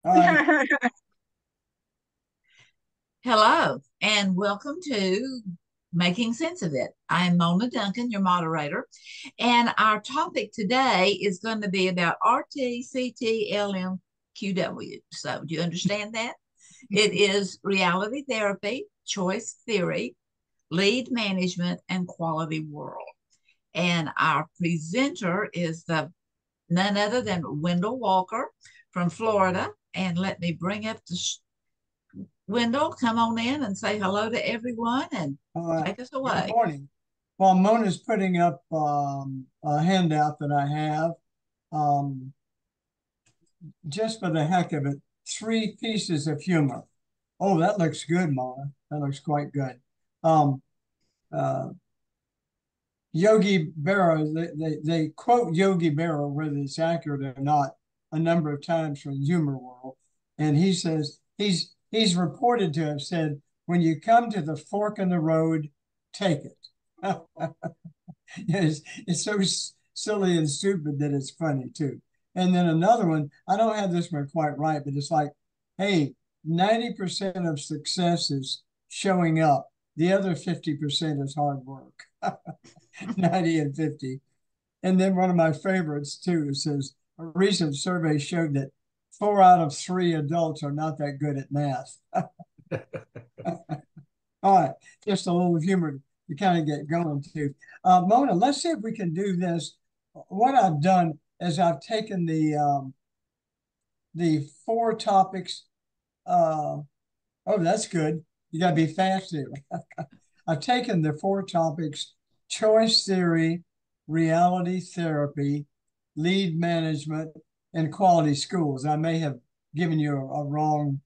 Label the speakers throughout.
Speaker 1: All right.
Speaker 2: Hello, and welcome to Making Sense of It. I am Mona Duncan, your moderator, and our topic today is going to be about RTCTLMQW. So, do you understand that? It is reality therapy, choice theory, lead management, and quality world. And our presenter is the none other than Wendall Walker from Florida. And let me bring up the Wendell, come on in and say hello to everyone and take us
Speaker 1: Good
Speaker 2: away.
Speaker 1: morning. While Mona's putting up a handout that I have, um, just for the heck of it, three pieces of humor. Oh, that looks good, Mona. That looks quite good. Um, uh, Yogi Berra, they quote Yogi Berra, whether it's accurate or not, a number of times from the humor world. And he says he's reported to have said, when you come to the fork in the road, take it. It's so silly and stupid that it's funny too. And then another one, I don't have this one quite right, but it's like, hey, 90% of success is showing up. The other 50% is hard work. 90 and 50. And then one of my favorites too says a recent survey showed that 4 out of 3 adults are not that good at math. All right, just a little humor to kind of get going too. Mona, let's see if we can do this. What I've done is I've taken the 4 topics. Oh, that's good. You got to be fast here. I've taken the 4 topics: choice theory, reality therapy, lead management, and quality schools. I may have given you a wrong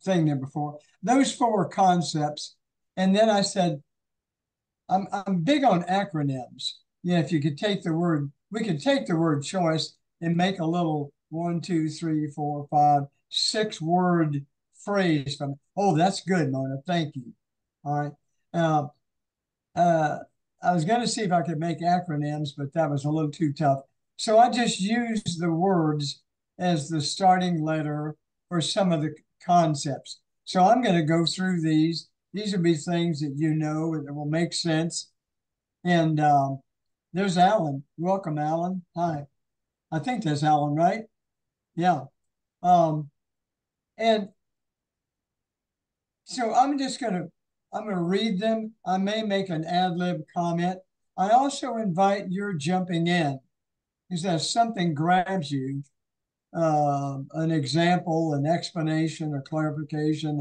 Speaker 1: thing there before. Those 4 concepts. And then I said, I'm big on acronyms. Yeah, if you could take the word, we could take the word choice and make a little 1, 2, 3, 4, 5, 6 word phrase from it. Oh, that's good, Mona. Thank you. All right. Uh, uh, I was going to see if I could make acronyms, but that was a little too tough. So I just used the words as the starting letter for some of the concepts. So I'm going to go through these. These will be things that you know that will make sense. And there's Alan. Welcome, Alan. Hi. I think that's Alan, right? Yeah. Um, and so I'm gonna read them. I may make an ad lib comment. I also invite your jumping in because if something grabs you, an example, an explanation, a clarification,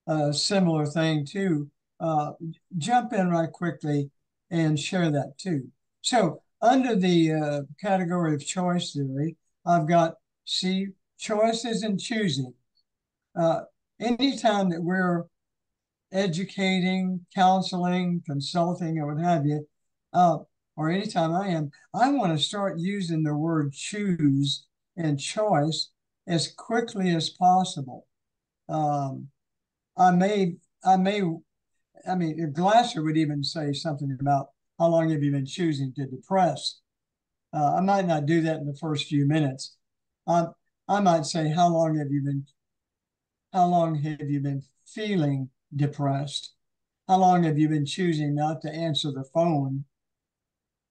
Speaker 1: a similar thing too. Uh, jump in right quickly and share that too. So under the category of choice theory, I've got see choices and choosing. Uh, Anytime that we're educating, counseling, consulting, or what have you, uh, or anytime I want to start using the word choose and choice as quickly as possible. Um, I may, I may, I mean, Glasser would even say something about how long have you been choosing to depress? I might not do that in the first few minutes. I, I might say, how long have you been feeling depressed? How long have you been choosing not to answer the phone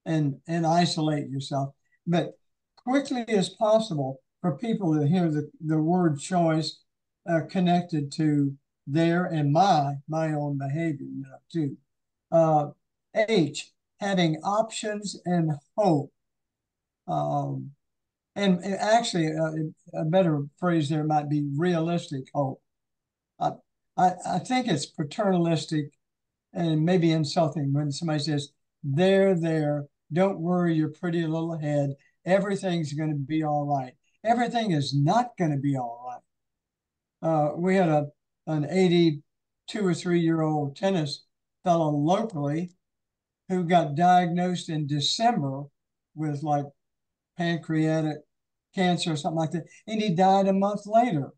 Speaker 1: and isolate yourself? But quickly as possible for people to hear the word choice connected to their and my own behavior, too. Uh, H, having options and hope. Um, and actually, a better phrase there might be realistic hope. I, I think it's paternalistic and maybe insulting when somebody says, there, don't worry your pretty little head. Everything's going to be all right. Everything is not going to be all right. We had an 82 or 3 year old tennis fellow locally who got diagnosed in December with like pancreatic cancer or something like that. And he died a month later,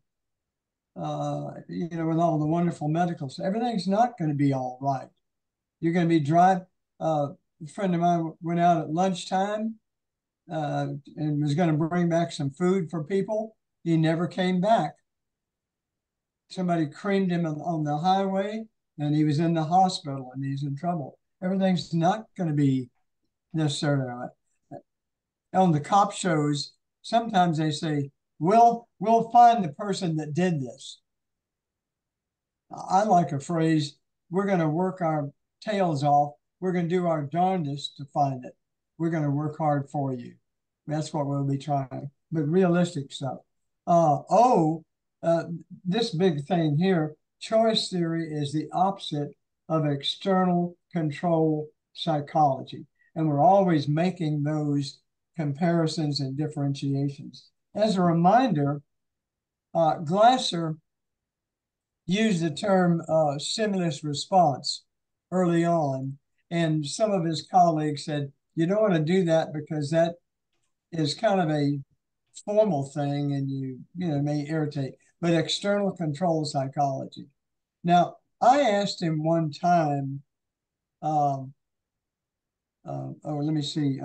Speaker 1: with all the wonderful medical stuff. Everything's not going to be all right. You're going to be driving. A friend of mine went out at lunchtime and was going to bring back some food for people. He never came back. Somebody creamed him on the highway, and he was in the hospital, and he's in trouble. Everything's not going to be necessarily on the cop shows. Sometimes they say, we'll find the person that did this. I like a phrase, we're going to work our tails off. We're going to do our darndest to find it. We're going to work hard for you. That's what we'll be trying. But realistic stuff. Oh, this big thing here, choice theory is the opposite of external control psychology. And we're always making those comparisons and differentiations. As a reminder, Glasser used the term stimulus response early on. And some of his colleagues said, you don't want to do that because that is kind of a formal thing and you may irritate, but external control psychology. Now, I asked him one time, let me see,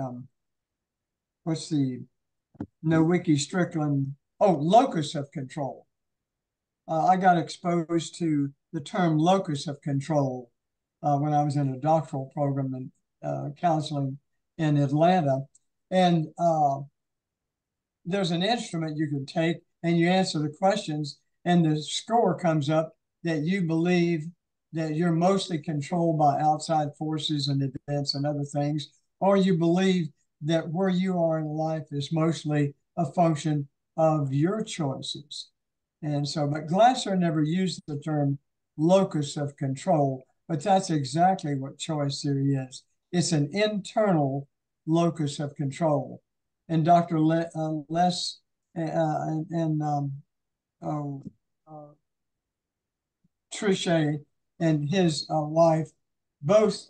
Speaker 1: what's the Nowicki Strickland, locus of control. I got exposed to the term locus of control when I was in a doctoral program in counseling in Atlanta. And there's an instrument you can take and you answer the questions and the score comes up that you believe that you're mostly controlled by outside forces and events and other things, or you believe that where you are in life is mostly a function of your choices. And so, but Glasser never used the term locus of control, but that's exactly what choice theory is. It's an internal locus of control. And Dr. Les and Trichet and his wife both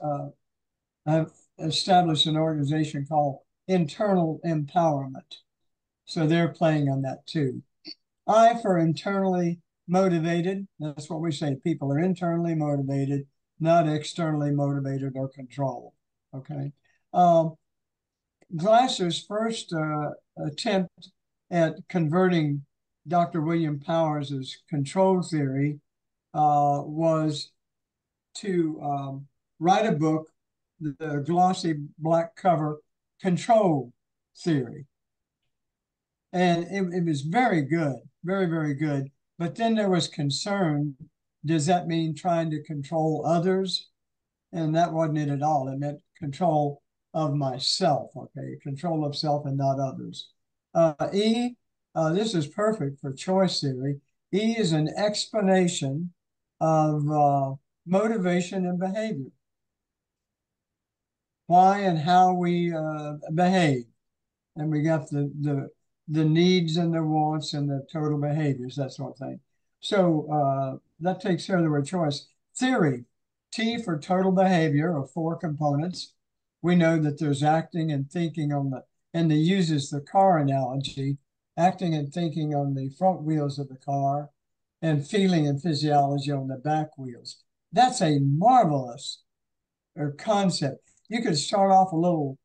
Speaker 1: have established an organization called Internal Empowerment. So they're playing on that too. I for internally motivated. That's what we say. People are internally motivated, not externally motivated or controlled. Okay. Glasser's first attempt at converting Dr. William Powers' control theory was to write a book, the glossy black cover Control Theory. And it was very good, very, very good. But then there was concern, does that mean trying to control others? And that wasn't it at all. It meant control of myself, okay? Control of self and not others. This is perfect for choice theory. E is an explanation of motivation and behavior. Why and how we behave. And we got the needs and the wants and the total behaviors, that sort of thing. So that takes care of the word choice. Theory, T for total behavior of 4 components. We know that there's acting and thinking and they uses the car analogy, acting and thinking on the front wheels of the car and feeling and physiology on the back wheels. That's a marvelous concept. You could start off a little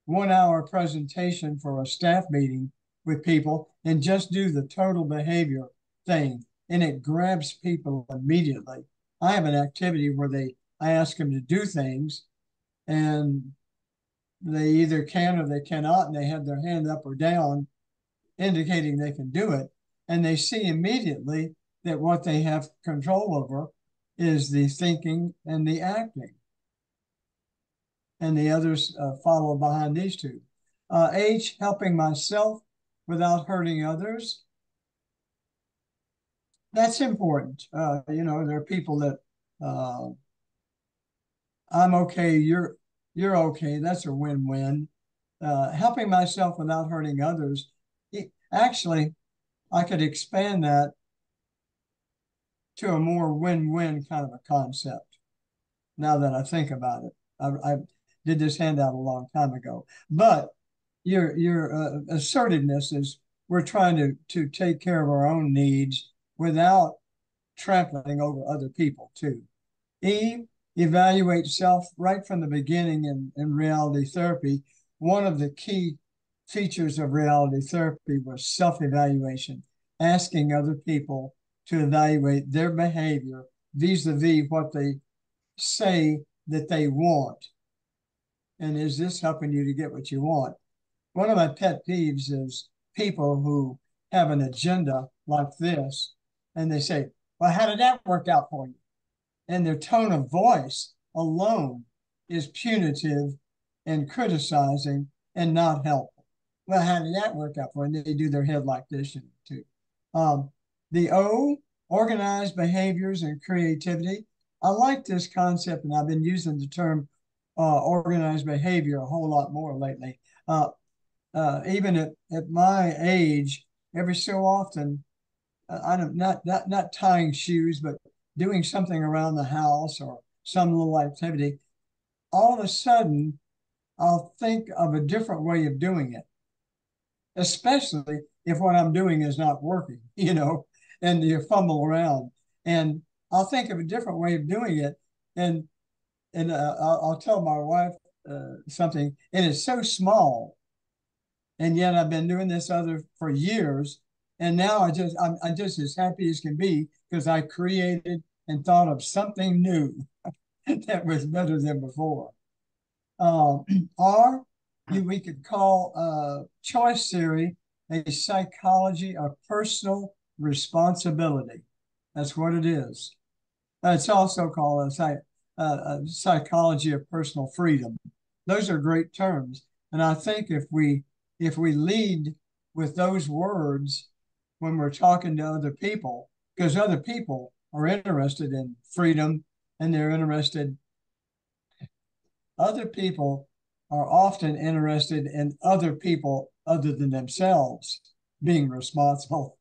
Speaker 1: 1-hour presentation for a staff meeting with people and just do the total behavior thing. And it grabs people immediately. I have an activity where I ask them to do things and they either can or they cannot, and they have their hand up or down, indicating they can do it. And they see immediately that what they have control over is the thinking and the acting. And the others follow behind these two. H, helping myself without hurting others. That's important. There are people that I'm okay, you're okay. That's a win-win. Helping myself without hurting others. Actually, I could expand that to a more win-win kind of a concept. Now that I think about it, I did this handout a long time ago. But your assertiveness is we're trying to take care of our own needs without trampling over other people too. E, evaluate self right from the beginning in reality therapy. One of the key features of reality therapy was self-evaluation. asking other people to evaluate their behavior vis-a-vis what they say that they want. And is this helping you to get what you want? One of my pet peeves is people who have an agenda like this, and they say, well, how did that work out for you? And their tone of voice alone is punitive and criticizing and not helpful. Well, how did that work out for you? And they do their head like this too. The O, organized behaviors and creativity. I like this concept, and I've been using the term organized behavior a whole lot more lately. Even at my age, every so often, I don't not tying shoes, but doing something around the house or some little activity. All of a sudden, I'll think of a different way of doing it, especially if what I'm doing is not working, and you fumble around. And I'll think of a different way of doing it, and I'll tell my wife something, and it's so small, and yet I've been doing this other for years, and now I'm just as happy as can be because I created and thought of something new that was better than before. Or we could call choice theory a psychology of personal responsibility. That's what it is. It's also called a psychology of personal freedom. Those are great terms, and I think if we lead with those words when we're talking to other people, because other people are interested in freedom and other people are often interested in other people other than themselves being responsible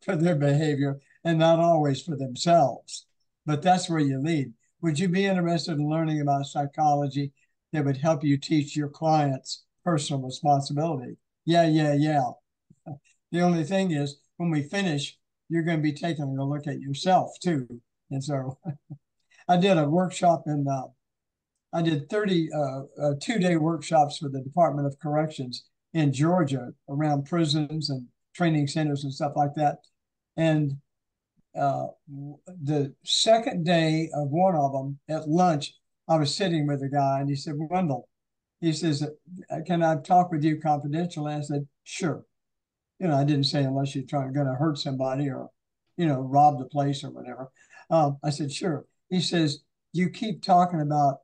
Speaker 1: for their behavior and not always for themselves. But that's where you lead. Would you be interested in learning about psychology that would help you teach your clients personal responsibility? Yeah. The only thing is, when we finish, you're going to be taking a look at yourself too. And so I did a workshop I did 30 2-day workshops for the Department of Corrections in Georgia around prisons and training centers and stuff like that. And the second day of one of them at lunch, I was sitting with a guy and he said, Wendall, he says, can I talk with you confidentially? I said, sure. I didn't say unless you're going to hurt somebody or, rob the place or whatever. I said, sure. He says, you keep talking about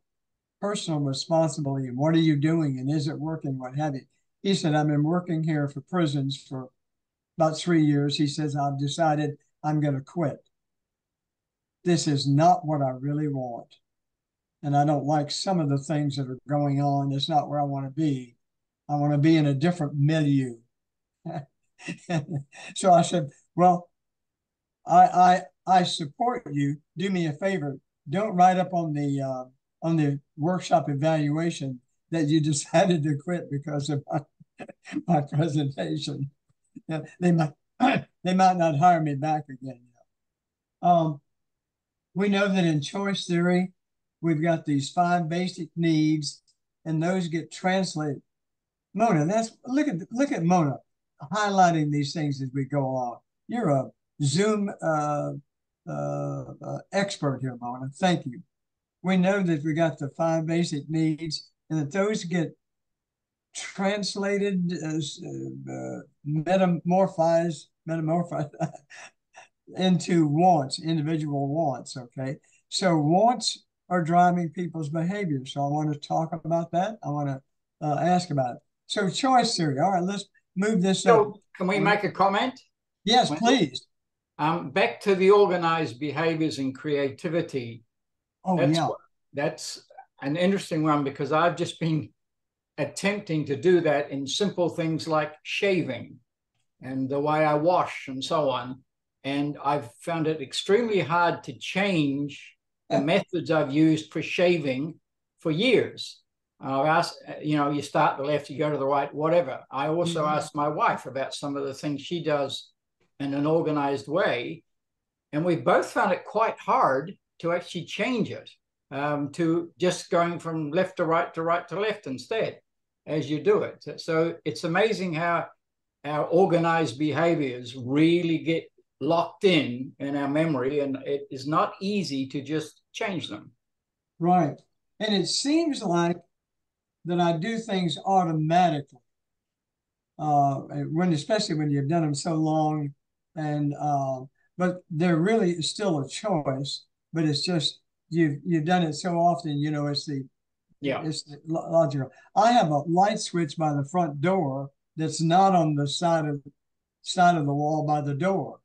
Speaker 1: personal responsibility and what are you doing and is it working, what have you. He said, I've been working here for prisons for about 3 years. He says, I've decided I'm going to quit. This is not what I really want. And I don't like some of the things that are going on. It's not where I want to be. I want to be in a different milieu. So I said, well, I support you. Do me a favor. Don't write up on the workshop evaluation that you decided to quit because of my presentation. They might not hire me back again. We know that in choice theory, we've got these 5 basic needs, and those get translated. Mona, look at Mona highlighting these things as we go along. You're a Zoom expert here, Mona. Thank you. We know that we got the 5 basic needs, and that those get translated as metamorphized into wants, individual wants. Okay, so wants are driving people's behavior. So I want to talk about that. I want to ask about it. So choice theory. All right, let's move this up.
Speaker 3: Can we make a comment?
Speaker 1: Yes, please.
Speaker 3: Back to the organized behaviors and creativity.
Speaker 1: Oh,
Speaker 3: that's an interesting one because I've just been attempting to do that in simple things like shaving and the way I wash and so on. And I've found it extremely hard to change the methods I've used for shaving for years. I've asked, you start the left, you go to the right, whatever. I also asked my wife about some of the things she does in an organized way. And we both found it quite hard to actually change it, to just going from left to right to right to left instead as you do it. So it's amazing how our organized behaviors really get locked in our memory, and it is not easy to just change them.
Speaker 1: Right. And it seems like that I do things automatically, especially when you've done them so long, and but there really is still a choice, but it's just you've done it so often, it's the logical. I have a light switch by the front door that's not on the side of the wall by the door,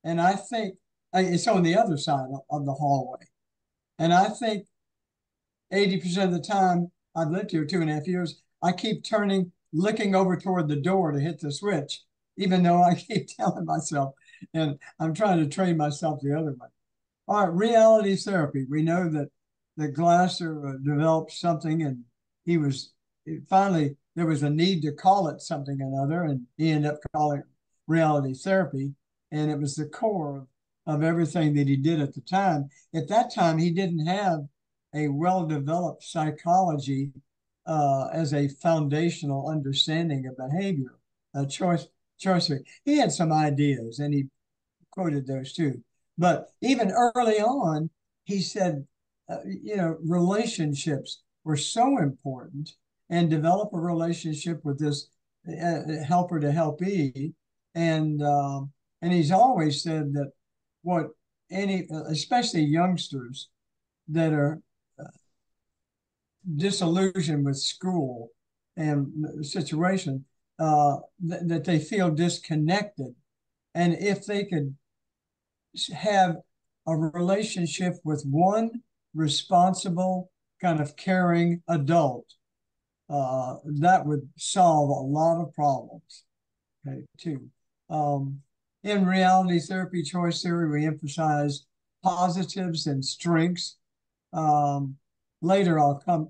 Speaker 1: and I think it's on the other side of the hallway, and I think 80% of the time I've lived here 2.5 years, I keep looking over toward the door to hit the switch, even though I keep telling myself, and I'm trying to train myself the other way. All right, reality therapy. We know that Glasser developed something, and finally there was a need to call it something or another, and he ended up calling it reality therapy, and it was the core of everything that he did at the time. At that time, he didn't have a well-developed psychology as a foundational understanding of behavior, choice. He had some ideas, and he quoted those too. But even early on, he said, relationships were so important, and develop a relationship with this helper to helpee, and he's always said that especially youngsters that are disillusioned with school and the situation, that they feel disconnected. And if they could have a relationship with one responsible, kind of caring adult, that would solve a lot of problems. Okay, too. In reality therapy, choice theory, we emphasize positives and strengths. Later, I'll come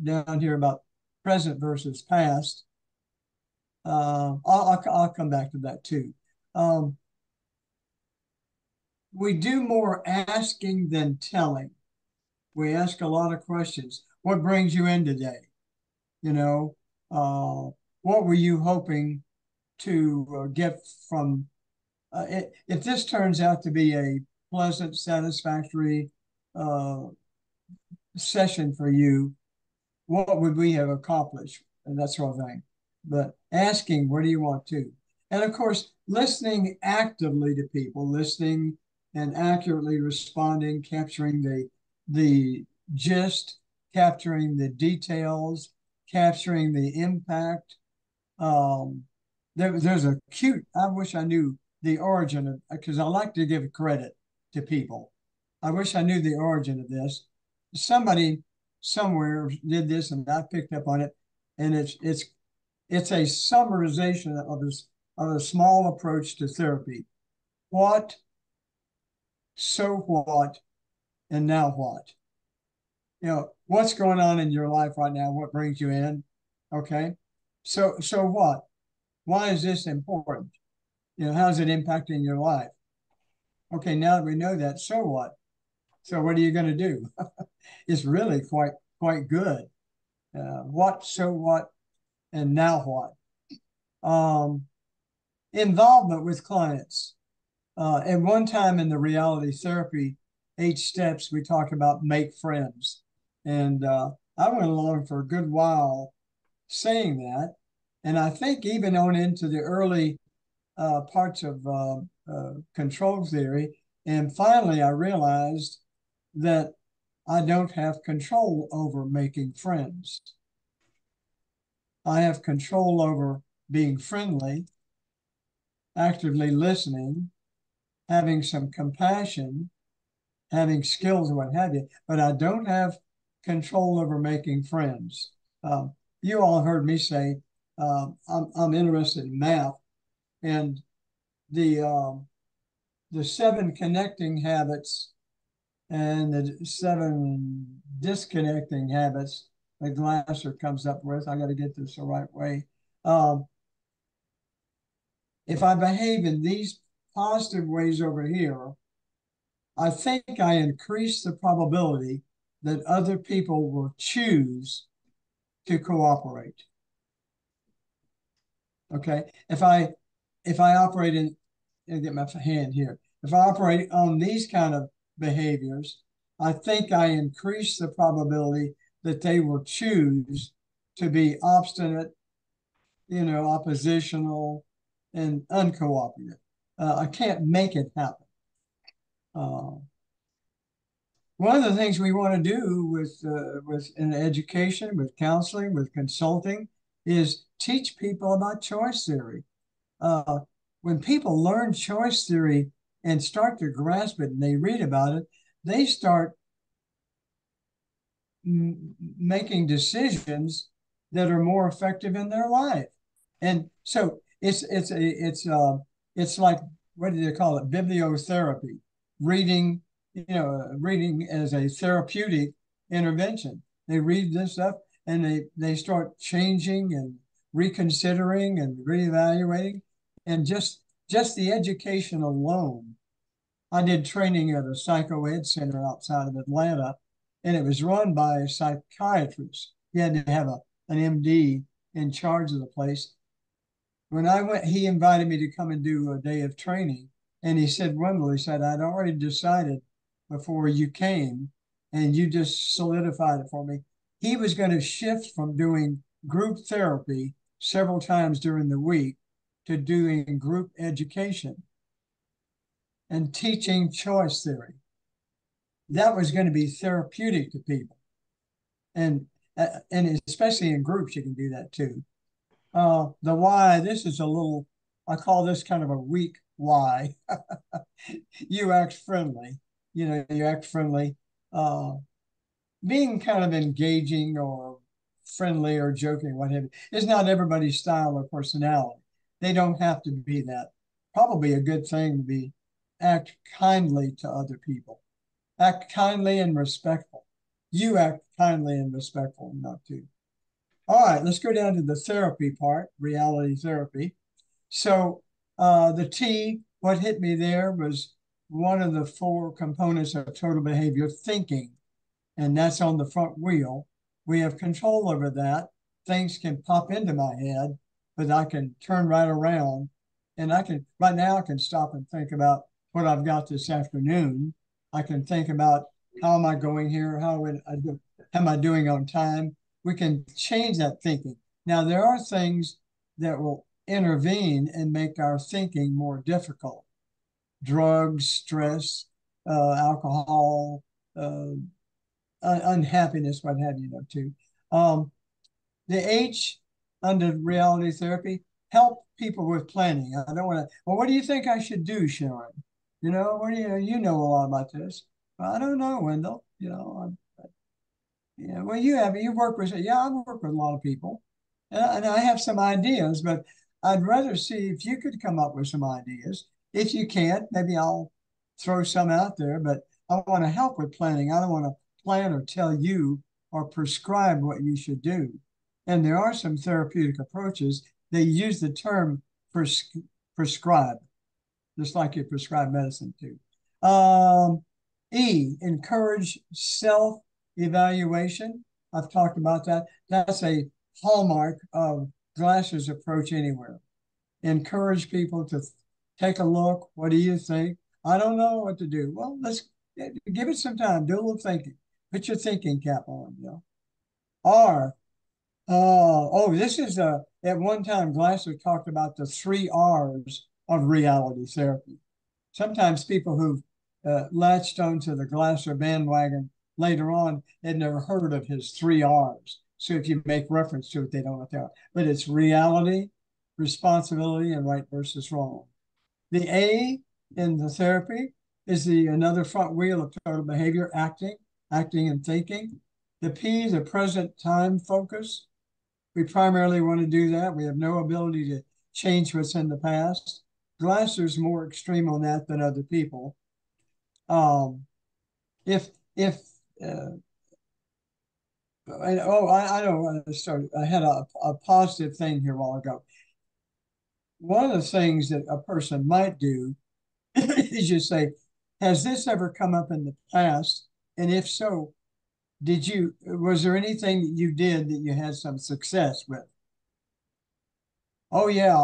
Speaker 1: down here about present versus past. I'll come back to that too. We do more asking than telling. We ask a lot of questions. What brings you in today? What were you hoping to get from? If this turns out to be a pleasant, satisfactory session for you, what would we have accomplished? And that sort of thing. But asking, what do you want to? And of course, listening actively to people, listening and accurately responding, capturing the gist, capturing the details, capturing the impact. There's a cute, I wish I knew the origin of, because I like to give credit to people. I wish I knew the origin of this. Somebody somewhere did this, and I picked up on it, and it's a summarization of a small approach to therapy. What, so what, and now what? What's going on in your life right now? What brings you in? Okay. So what? Why is this important? How's it impacting your life? Okay, now that we know that, so what? So what are you going to do? It's really quite good. What, so what, and now what? Involvement with clients. At one time in the reality therapy 8 steps, we talked about make friends. And I went along for a good while saying that. And I think even on into the early parts of control theory. And finally, I realized that I don't have control over making friends. I have control over being friendly, actively listening, having some compassion, having skills, what have you, but I don't have control over making friends. You all heard me say I'm interested in math, and the 7 connecting habits and the 7 disconnecting habits that Glasser comes up with. I got to get this the right way. If I behave in these positive ways over here, I think I increase the probability that other people will choose to cooperate. Okay. If I operate in, and get my hand here, if I operate on these kind of behaviors, I think I increase the probability that they will choose to be obstinate, oppositional, and uncooperative. I can't make it happen. Uh, One of the things we want to do with in education, with counseling, with consulting, is teach people about choice theory. Uh, when people learn choice theory and start to grasp it and they read about it, they start making decisions that are more effective in their life. And so it's like, what do they call it? Bibliotherapy, reading, reading as a therapeutic intervention. They read this stuff and they start changing and reconsidering and reevaluating. And just the education alone. I did training at a psycho ed center outside of Atlanta, and it was run by a psychiatrist. He had to have an MD in charge of the place. When I went, he invited me to come and do a day of training. And he said, Wendell, he said, I'd already decided before you came, and you just solidified it for me. He was going to shift from doing group therapy several times during the week to doing group education and teaching choice theory. That was going to be therapeutic to people. And especially in groups, you can do that too. The why, this is a little, I call this kind of a weak why. You act friendly. You act friendly. Being kind of engaging or friendly or joking, whatever, is not everybody's style or personality. They don't have to be that. Probably a good thing to be act kindly to other people. Act kindly and respectful. You act kindly and respectful enough too. All right, let's go down to the therapy part, reality therapy. So the T, what hit me there was one of the four components of total behavior, thinking, and that's on the front wheel. We have control over that. Things can pop into my head, but I can turn right around, and right now I can stop and think about what I've got this afternoon. I can think about how am I going here? How am I doing on time? We can change that thinking. Now, there are things that will intervene and make our thinking more difficult. Drugs, stress, alcohol, unhappiness, what have you, too. The H under reality therapy, help people with planning. I don't want to, well, what do you think I should do, Sharon? What do you know a lot about this? Well, I don't know, Wendell. Well, you work with, yeah, I work with a lot of people, and I have some ideas, but I'd rather see if you could come up with some ideas. If you can't, maybe I'll throw some out there, but I want to help with planning. I don't want to plan or tell you or prescribe what you should do. And there are some therapeutic approaches. They use the term prescribe, just like you prescribe medicine too. E, encourage self-evaluation. I've talked about that. That's a hallmark of Glasser's approach anywhere. Encourage people to take a look. What do you think? I don't know what to do. Well, let's give it some time. Do a little thinking. Put your thinking cap on. R. This is at one time Glasser talked about the 3 R's of reality therapy. Sometimes people who've latched onto the Glasser bandwagon later on had never heard of his 3 R's. So if you make reference to it, they don't know what they are. But it's reality, responsibility, and right versus wrong. The A in the therapy is another front wheel of total behavior, acting and thinking. The P, the present time focus. We primarily want to do that. We have no ability to change what's in the past. Glasser's more extreme on that than other people. If I know. I had a positive thing here a while ago. One of the things that a person might do is just say, "Has this ever come up in the past? And if so, was there anything that you did that you had some success with?" Oh yeah,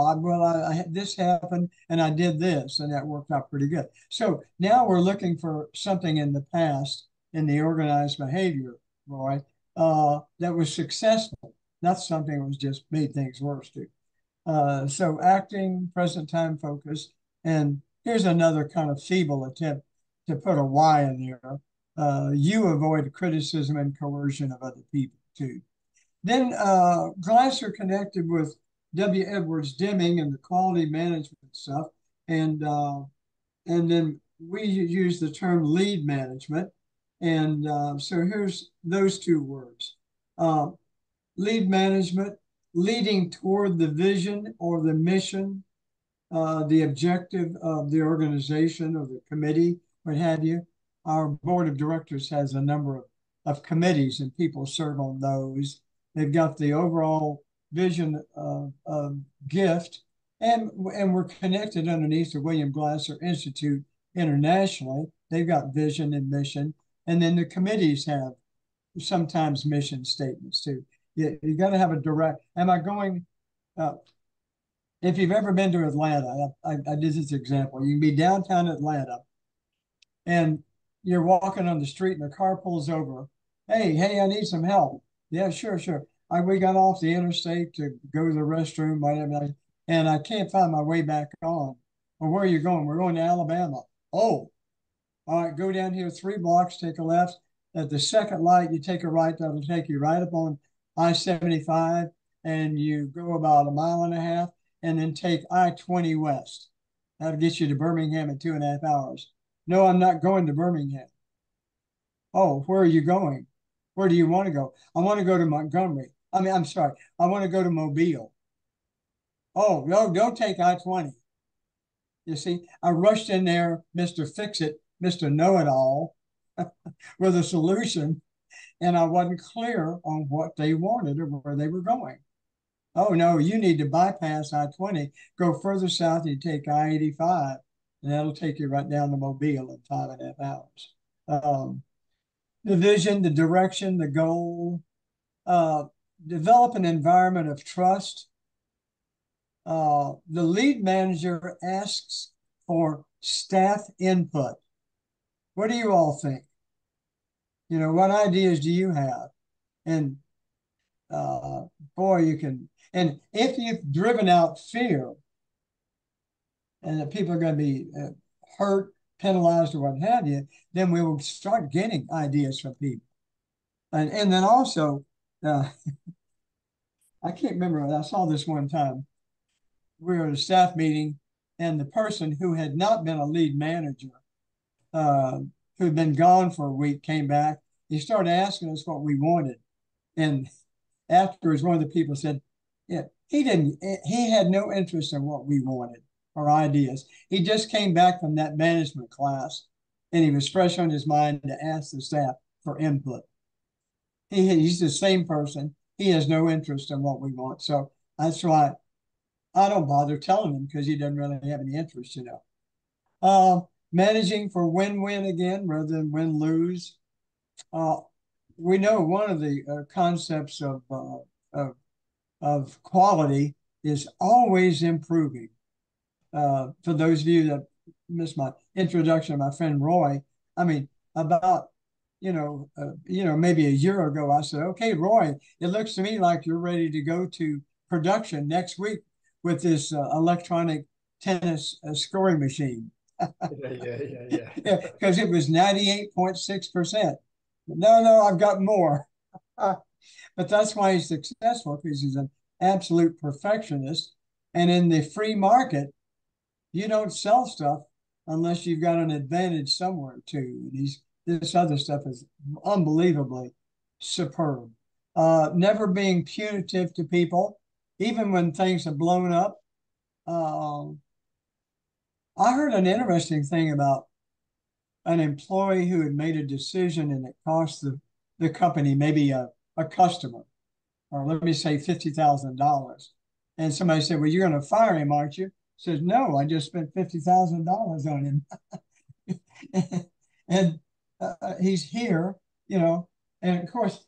Speaker 1: this happened and I did this and that worked out pretty good. So now we're looking for something in the past in the organized behavior, Roy, that was successful, not something that was just made things worse too. So acting, present time focus, and here's another kind of feeble attempt to put a Y in there. You avoid criticism and coercion of other people too. Then Glasser connected with W. Edwards Deming and the quality management stuff, and then we use the term lead management. And so here's those two words. Uh, Lead management, leading toward the vision or the mission, the objective of the organization or the committee, what have you. Our board of directors has a number of committees and people serve on those. They've got the overall vision of gift, and we're connected underneath the William Glasser Institute internationally. They've got vision and mission, and then the committees have sometimes mission statements too. You got to have a direct. Am I going? Uh, if you've ever been to Atlanta, I did this example. You can be downtown Atlanta and you're walking on the street and a car pulls over. Hey, I need some help. Yeah, sure, sure. We got off the interstate to go to the restroom, whatever, and I can't find my way back on. Well, where are you going? We're going to Alabama. Oh, all right, go down here 3 blocks, take a left. At the second light, you take a right. That'll take you right up on I-75, and you go about a mile and a half, and then take I-20 west. That'll get you to Birmingham in 2.5 hours. No, I'm not going to Birmingham. Oh, where are you going? Where do you want to go? I want to go to Montgomery. I'm sorry. I want to go to Mobile. Oh, no, don't take I-20. You see, I rushed in there, Mr. Fix-It, Mr. Know-It-All, with a solution, and I wasn't clear on what they wanted or where they were going. Oh, no, you need to bypass I-20, go further south, you take I-85, and that'll take you right down to Mobile in 5.5 hours. The vision, the direction, the goal, develop an environment of trust. The lead manager asks for staff input. What do you all think? You know, what ideas do you have? And boy, you can, and if you've driven out fear and that people are going to be hurt, penalized, or what have you, then we will start getting ideas from people. And then also, I can't remember, I saw this one time. We were at a staff meeting, and the person who had not been a lead manager, who'd been gone for a week, came back. He started asking us what we wanted. And afterwards, one of the people said, yeah, he had no interest in what we wanted or ideas. He just came back from that management class and he was fresh on his mind to ask the staff for input. He's the same person. He has no interest in what we want. So that's why I don't bother telling him, because he doesn't really have any interest, you know. Managing for win-win again rather than win-lose. We know one of the concepts of quality is always improving. For those of you that missed my introduction, my friend Roy, I mean, about maybe a year ago, I said, "Okay, Roy, it looks to me like you're ready to go to production next week with this electronic tennis scoring machine."
Speaker 3: Yeah.
Speaker 1: Because it was 98.6%. No, I've got more. But that's why he's successful, because he's an absolute perfectionist. And in the free market, you don't sell stuff unless you've got an advantage somewhere too. And this other stuff is unbelievably superb. Never being punitive to people, even when things have blown up. I heard an interesting thing about an employee who had made a decision and it cost the company, maybe a customer, or let me say $50,000. And somebody said, "Well, you're going to fire him, aren't you?" Says, "No, I just spent $50,000 on him." And he's here, you know. And of course,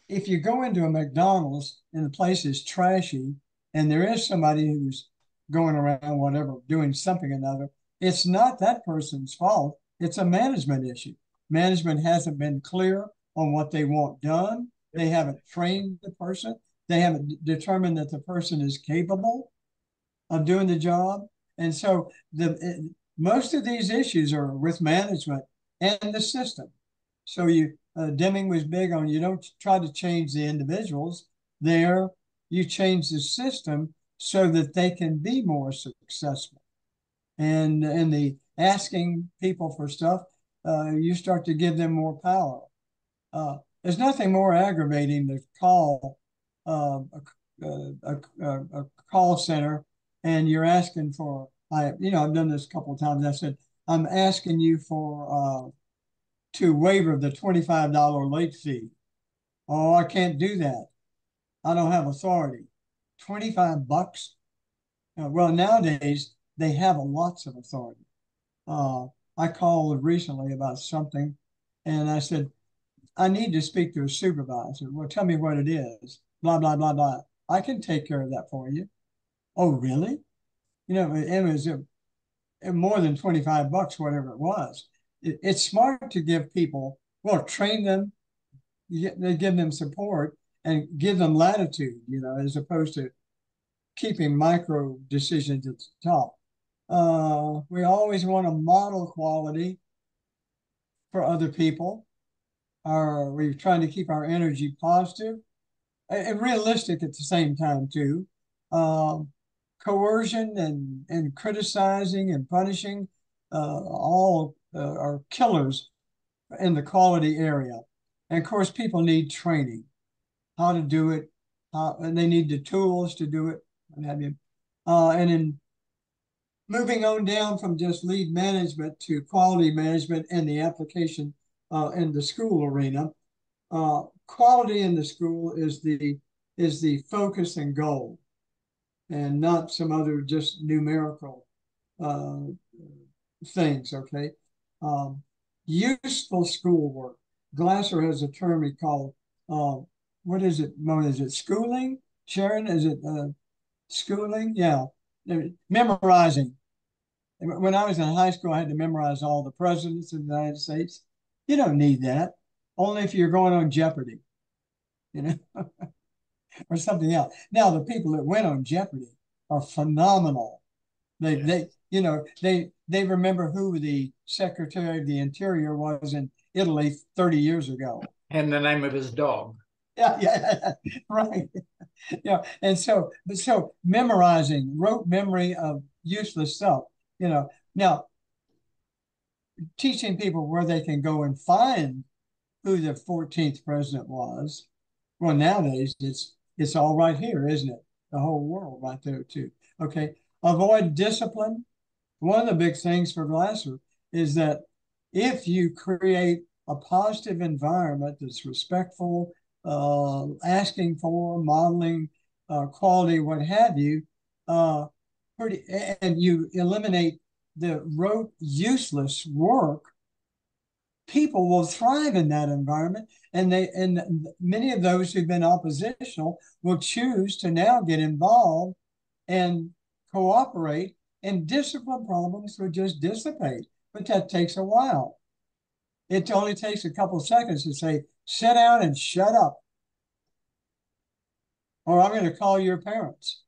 Speaker 1: if you go into a McDonald's and the place is trashy, and there is somebody who's going around whatever, doing something or another, it's not that person's fault. It's a management issue. Management hasn't been clear on what they want done. They haven't trained the person. They haven't determined that the person is capable of doing the job. And so most of these issues are with management and the system. So Deming was big on, you don't try to change the individuals there, you change the system so that they can be more successful. And in the asking people for stuff, you start to give them more power. There's nothing more aggravating to call a call center and you're asking for, I've done this a couple of times. I said, I'm asking you for to waiver the $25 late fee. Oh, I can't do that. I don't have authority. 25 bucks. Well, nowadays they have lots of authority. I called recently about something and I said, I need to speak to a supervisor. Well, tell me what it is. Blah, blah, blah, blah. I can take care of that for you. Oh, really? It was more than 25 bucks, whatever it was. It's smart to give people, well, train them, they give them support and give them latitude, as opposed to keeping micro decisions at the top. We always want to model quality for other people. We're trying to keep our energy positive and realistic at the same time too. Coercion and criticizing and punishing all are killers in the quality area. And of course, people need training, how to do it, and they need the tools to do it, what have you. And in moving on down from just lead management to quality management and the application in the school arena, quality in the school is the focus and goal, and not some other just numerical things. Okay, useful schoolwork. Glasser has a term he called what is it, Mona? Is it schooling? Sharon, is it schooling? Yeah, memorizing. When I was in high school, I had to memorize all the presidents of the United States. You don't need that. Only if you're going on Jeopardy, you know, or something else. Now, the people that went on Jeopardy are phenomenal. They remember who the Secretary of the Interior was in Italy 30 years ago.
Speaker 3: And the name of his dog.
Speaker 1: Yeah, right. Yeah, and so memorizing, rote memory of useless stuff. Now teaching people where they can go and find who the 14th president was. Well, nowadays it's all right here, isn't it? The whole world right there too. Okay. Avoid discipline. One of the big things for Glasser is that if you create a positive environment that's respectful, asking for, modeling quality, what have you, and you eliminate the rote, useless work, people will thrive in that environment, and many of those who've been oppositional will choose to now get involved and cooperate, and discipline problems will just dissipate. But that takes a while. It only takes a couple of seconds to say, sit down and shut up, or I'm going to call your parents.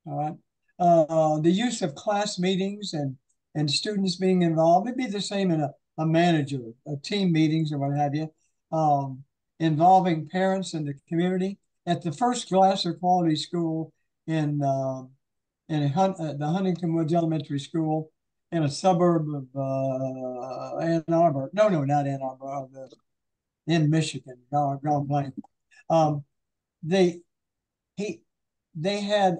Speaker 1: All right. The use of class meetings and students being involved, it'd be the same in a manager, team meetings or what have you, involving parents and the community. At the first Glasser Quality School in the Huntington Woods Elementary School in a suburb of Ann Arbor. No, not Ann Arbor, in Michigan. God blame. They had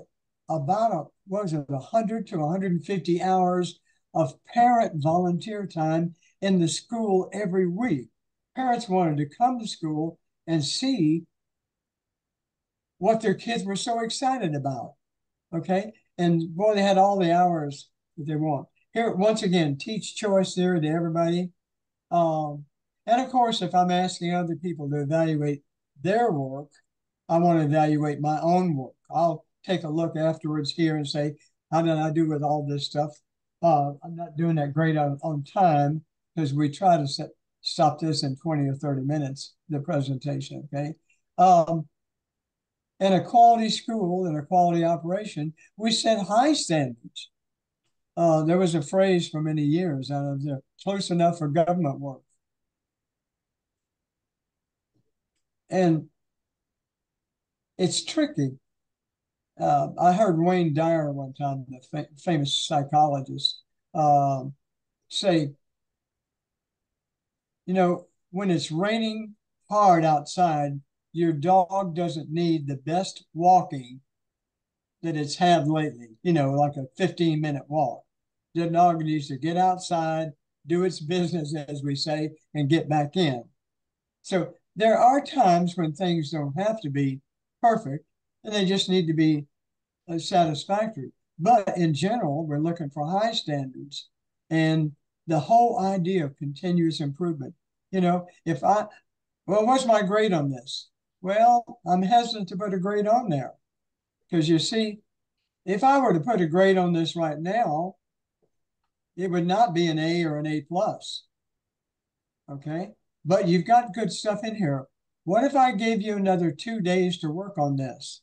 Speaker 1: about 100 to 150 hours of parent volunteer time in the school every week. Parents wanted to come to school and see what their kids were so excited about. Okay. And boy, they had all the hours that they want. Here, once again, teach choice theory to everybody. And of course, if I'm asking other people to evaluate their work, I want to evaluate my own work. I'll take a look afterwards here and say, how did I do with all this stuff? I'm not doing that great on time because we try to stop this in 20 or 30 minutes, the presentation, okay? In a quality school, in a quality operation, we set high standards. There was a phrase for many years out of there, close enough for government work. And it's tricky. I heard Wayne Dyer one time, the famous psychologist, say, you know, when it's raining hard outside, your dog doesn't need the best walking that it's had lately, you know, like a 15-minute walk. The dog needs to get outside, do its business, as we say, and get back in. So there are times when things don't have to be perfect, and they just need to be satisfactory. But in general, we're looking for high standards and the whole idea of continuous improvement. You know, well, what's my grade on this? Well, I'm hesitant to put a grade on there because you see, if I were to put a grade on this right now, it would not be an A or an A plus. Okay. But you've got good stuff in here. What if I gave you another 2 days to work on this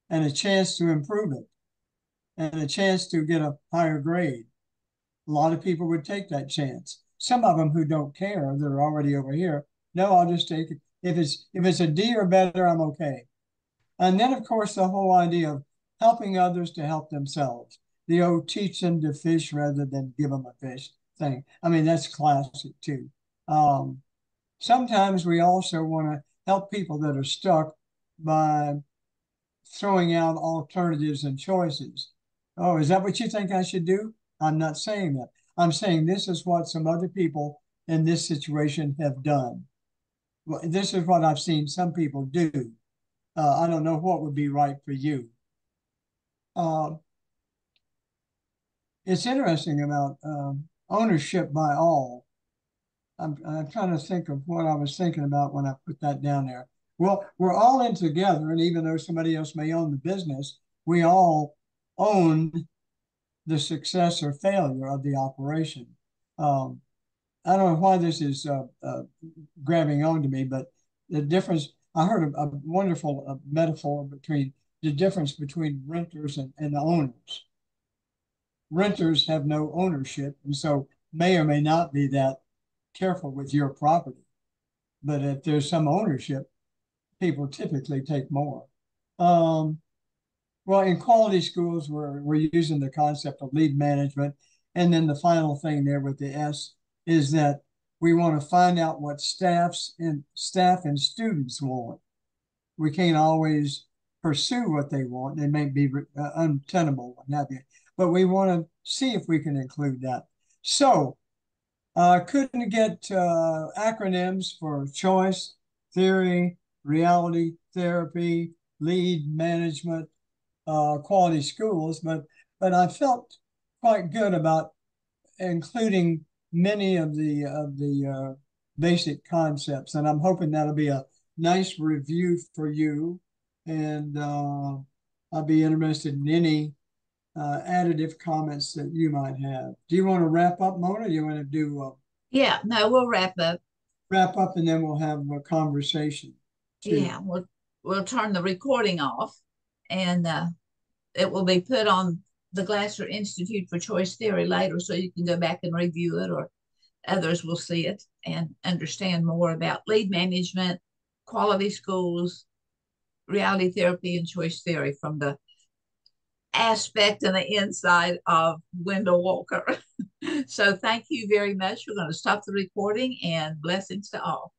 Speaker 1: and a chance to improve it and a chance to get a higher grade? A lot of people would take that chance. Some of them who don't care, they're already over here. No, I'll just take it. If it's a D or better, I'm okay. And then, of course, the whole idea of helping others to help themselves. The old teach them to fish rather than give them a fish thing. I mean, that's classic too. Sometimes we also want to help people that are stuck by throwing out alternatives and choices. Oh, is that what you think I should do? I'm not saying that. I'm saying this is what some other people in this situation have done. Well, this is what I've seen some people do. I don't know what would be right for you. It's interesting about ownership by all. I'm trying to think of what I was thinking about when I put that down there. Well, we're all in together, and even though somebody else may own the business, we all own the success or failure of the operation. I don't know why this is grabbing onto me, but the difference, I heard a wonderful metaphor between the difference between renters and the owners. Renters have no ownership, and so may or may not be that careful with your property. But if there's some ownership, people typically take more. Well, in quality schools, we're using the concept of lead management. And then the final thing there with the S is that we want to find out what staff and students want. We can't always pursue what they want. They may be untenable, what have you. But we want to see if we can include that. So couldn't get acronyms for choice, theory, reality, therapy, lead management, quality schools, but I felt quite good about including many of the basic concepts, and I'm hoping that'll be a nice review for you. And I'll be interested in any additive comments that you might have. Do you want to wrap up, Mona? Do you want to do
Speaker 2: Yeah, no, we'll wrap up.
Speaker 1: wrap up and then we'll have a conversation too?
Speaker 2: Yeah, we'll turn the recording off, and it will be put on the Glasser Institute for Choice Theory later, so you can go back and review it, or others will see it and understand more about lead management, quality schools, reality therapy, and choice theory from the aspect and the inside of Wendall Walker. So thank you very much. We're going to stop the recording, and blessings to all.